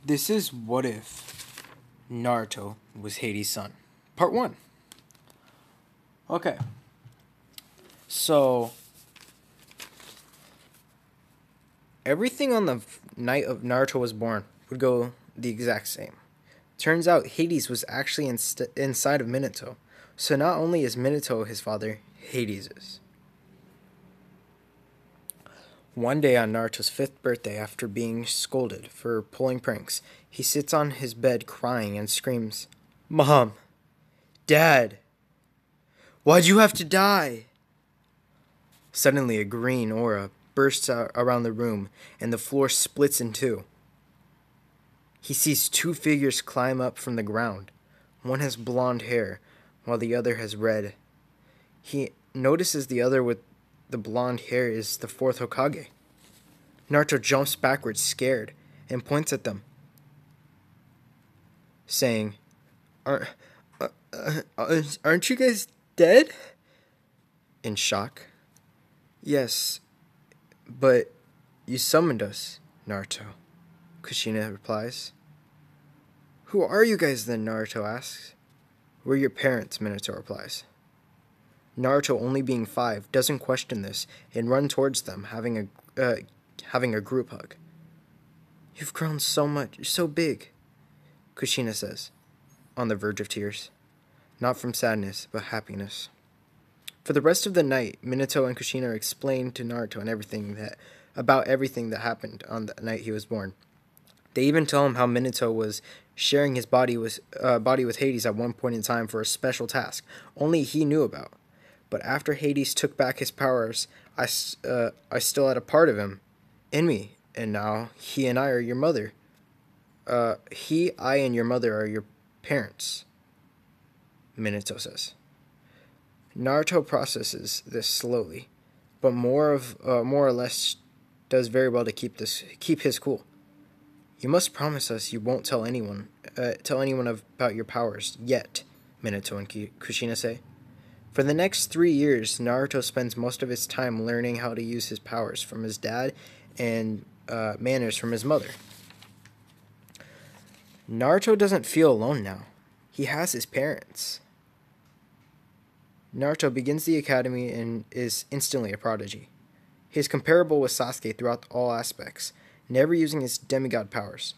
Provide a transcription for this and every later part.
This is What If Naruto was Hades' son. Part 1. Okay. So, everything on the night of Naruto was born would go the exact same. Turns out Hades was actually inside of Minato. So not only is Minato his father, Hades is. One day on Naruto's 5th birthday, after being scolded for pulling pranks, he sits on his bed crying and screams, "Mom! Dad! Why'd you have to die?" Suddenly, a green aura bursts out around the room, and the floor splits in two. He sees two figures climb up from the ground. One has blonde hair, while the other has red. He notices the other with the blonde hair is the 4th Hokage. Naruto jumps backwards, scared, and points at them, saying, Aren't you guys dead?" In shock. "Yes, but you summoned us, Naruto," Kushina replies. "Who are you guys then?" Naruto asks. "We're your parents," Minato replies. Naruto, only being 5, doesn't question this and runs towards them, having a group hug. "You've grown so much, you're so big," Kushina says, on the verge of tears. Not from sadness, but happiness. For the rest of the night, Minato and Kushina explain to Naruto about everything that happened on the night he was born. They even tell him how Minato was sharing his body with Hades at one point in time for a special task only he knew about. But after Hades took back his powers, I still had a part of him in me, and now he and I are your mother. I, and your mother are your parents, Minato says. Naruto processes this slowly, but more or less does very well to keep his cool. "You must promise us you won't tell anyone about your powers yet," Minato and Kushina say. For the next 3 years, Naruto spends most of his time learning how to use his powers from his dad and manners from his mother. Naruto doesn't feel alone now. He has his parents. Naruto begins the academy and is instantly a prodigy. He is comparable with Sasuke throughout all aspects, never using his demigod powers.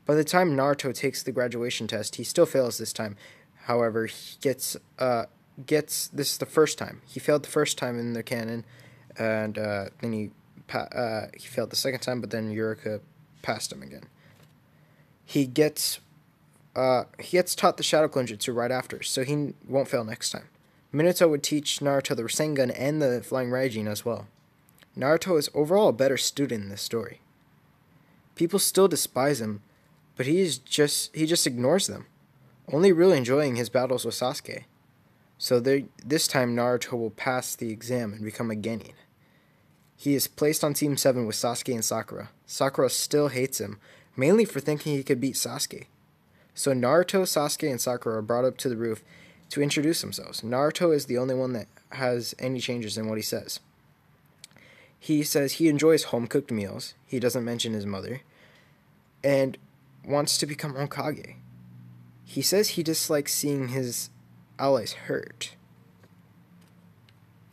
By the time Naruto takes the graduation test, he still fails this time. However, he gets this is the first time. He failed the first time in the canon, and then he failed the second time, but then Yurika passed him again. He gets taught the Shadow Clone Jutsu right after, so he won't fail next time. Minato would teach Naruto the Rasengan and the Flying Raijin as well. Naruto is overall a better student in this story. People still despise him, but he just ignores them, only really enjoying his battles with Sasuke. So this time Naruto will pass the exam and become a genin. He is placed on Team 7 with Sasuke and Sakura. Sakura still hates him, mainly for thinking he could beat Sasuke. So Naruto, Sasuke, and Sakura are brought up to the roof to introduce themselves. Naruto is the only one that has any changes in what he says. He says he enjoys home-cooked meals, he doesn't mention his mother, and wants to become Hokage. He says he dislikes seeing his allies hurt.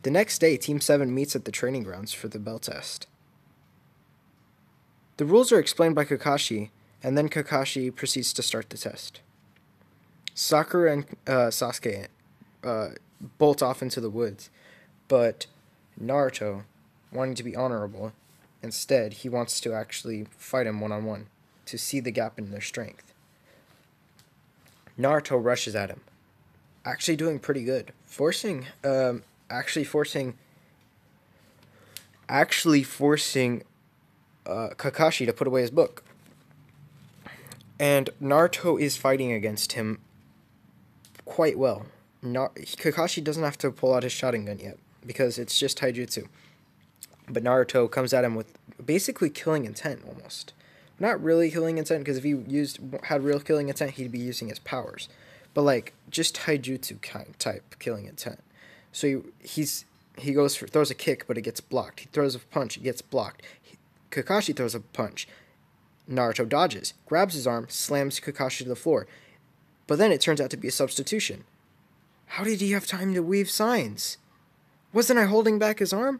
The next day, Team 7 meets at the training grounds for the bell test. The rules are explained by Kakashi, and then Kakashi proceeds to start the test. Sakura and Sasuke bolt off into the woods, but Naruto, wanting to be honorable, instead he wants to actually fight him one-on-one to see the gap in their strength. Naruto rushes at him, actually doing pretty good, forcing Kakashi to put away his book. And Naruto is fighting against him quite well. Kakashi doesn't have to pull out his Sharingan yet, because it's just taijutsu. But Naruto comes at him with basically killing intent, almost. Not really killing intent, because if he had real killing intent, he'd be using his powers. But just taijutsu type killing intent. So he throws a kick, but it gets blocked. He throws a punch, it gets blocked. Kakashi throws a punch. Naruto dodges, grabs his arm, slams Kakashi to the floor. But then it turns out to be a substitution. How did he have time to weave signs? Wasn't I holding back his arm?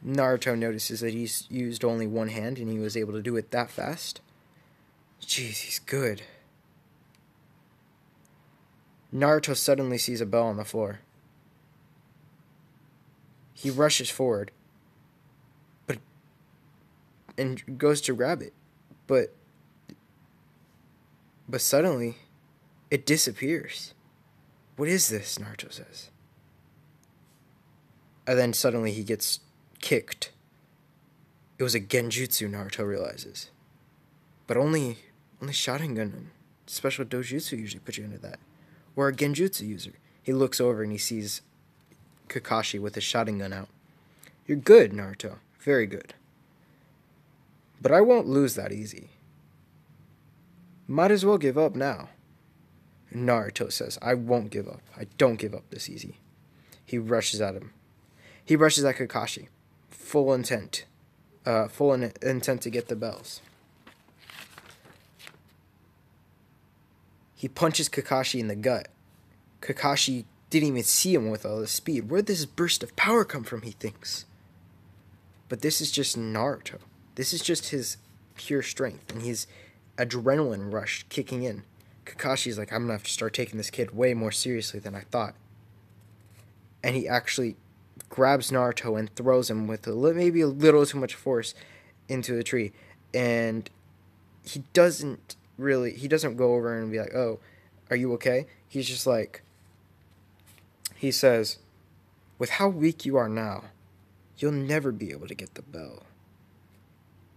Naruto notices that he's used only one hand and he was able to do it that fast. Jeez, he's good. Naruto suddenly sees a bell on the floor. He rushes forward and goes to grab it. But suddenly, it disappears. What is this? Naruto says. And then suddenly he gets kicked. It was a genjutsu, Naruto realizes. But only Sharingan and special dojutsu usually put you into that. Or a genjutsu user. He looks over and he sees Kakashi with his Sharingan out. You're good, Naruto. Very good. But I won't lose that easy. Might as well give up now. Naruto says, I won't give up. I don't give up this easy. He rushes at him. He rushes at Kakashi. Full intent to get the bells. He punches Kakashi in the gut. Kakashi didn't even see him with all this speed. Where'd this burst of power come from, he thinks? But this is just Naruto. This is just his pure strength and his adrenaline rush kicking in. Kakashi's like, I'm going to have to start taking this kid way more seriously than I thought. And he actually grabs Naruto and throws him with maybe a little too much force into the tree. And he doesn't go over and be like, oh, are you okay? He's just like, he says, with how weak you are now, you'll never be able to get the bell.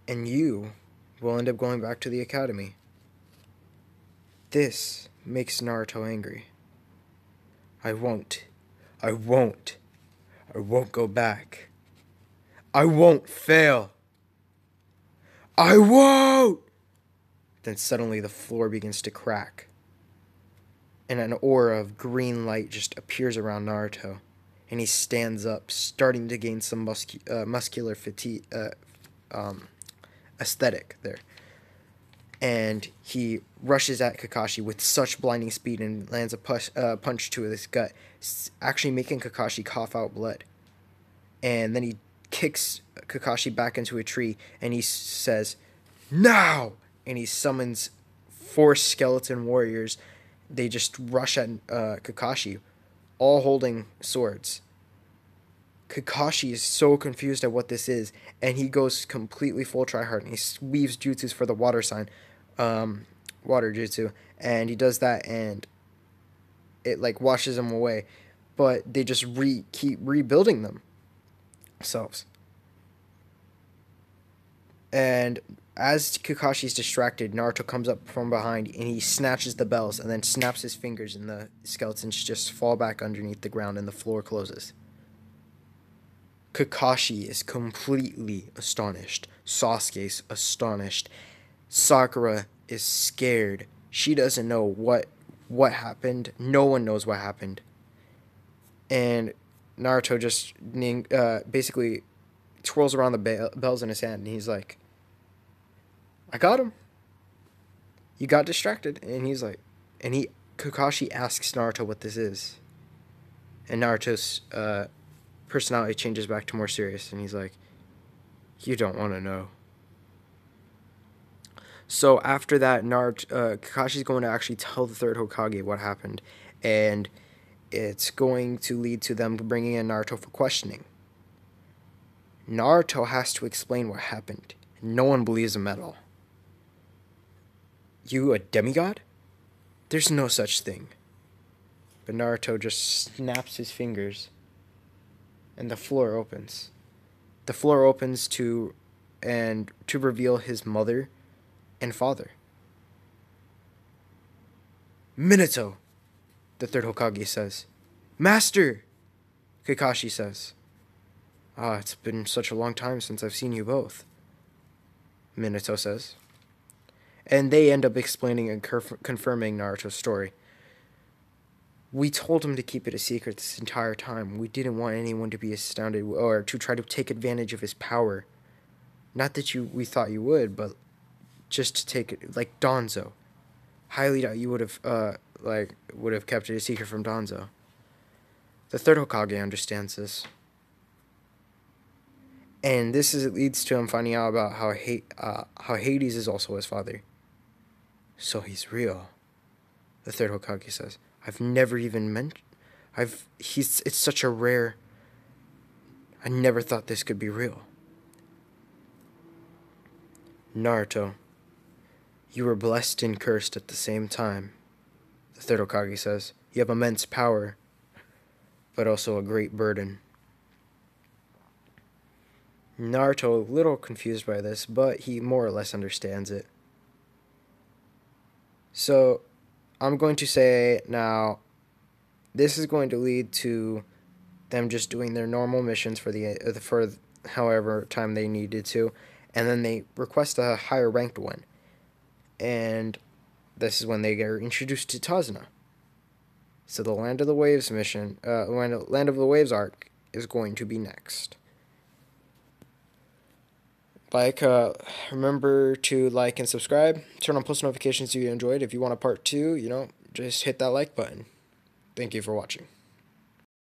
And you will end up going back to the academy. This makes Naruto angry. I won't go back. I won't fail. I won't! Then suddenly the floor begins to crack. And an aura of green light just appears around Naruto. And he stands up, starting to gain some muscular fatigue, aesthetic there. And he rushes at Kakashi with such blinding speed and lands a punch to his gut, actually making Kakashi cough out blood. And then he kicks Kakashi back into a tree, and he says, now! And he summons 4 skeleton warriors. They just rush at Kakashi, all holding swords. Kakashi is so confused at what this is, and he goes completely full tryhard, and he weaves jutsus for the water sign, water jutsu, and he does that, and it like washes him away, but they just keep rebuilding themselves. And as Kakashi's distracted, Naruto comes up from behind, and he snatches the bells, and then snaps his fingers, and the skeletons just fall back underneath the ground, and the floor closes. Kakashi is completely astonished. Sasuke's astonished. Sakura is scared. She doesn't know what happened. No one knows what happened. And Naruto just basically twirls around the bells in his hand, and he's like, I got him. You got distracted. And he's like, Kakashi asks Naruto what this is. And Naruto's personality changes back to more serious, and he's like, you don't want to know. So after that, Kakashi's going to actually tell the third Hokage what happened, and it's going to lead to them bringing in Naruto for questioning. Naruto has to explain what happened. No one believes him at all. You a demigod? There's no such thing. But Naruto just snaps his fingers, and the floor opens. The floor opens to reveal his mother and father. Minato, the third Hokage says. Master, Kakashi says. It's been such a long time since I've seen you both, Minato says. And they end up explaining and confirming Naruto's story. We told him to keep it a secret this entire time. We didn't want anyone to be astounded or to try to take advantage of his power. Not that we thought you would, but just to take it, like Donzo. Highly doubt you would have kept it a secret from Donzo. The third Hokage understands this, and leads to him finding out about how Hades is also his father. So he's real. The third Hokage says, "I've never even mentioned. It's such a rare. I never thought this could be real." Naruto, you were blessed and cursed at the same time. The third Hokage says, "You have immense power, but also a great burden." Naruto, a little confused by this, but he more or less understands it. So, I'm going to say now, this is going to lead to them just doing their normal missions for however time they needed to, and then they request a higher ranked one, and this is when they get introduced to Tazna. So the Land of the Waves mission, Land of the Waves arc, is going to be next. Remember to like and subscribe. Turn on post notifications if you enjoyed. If you want a part 2, just hit that like button. Thank you for watching.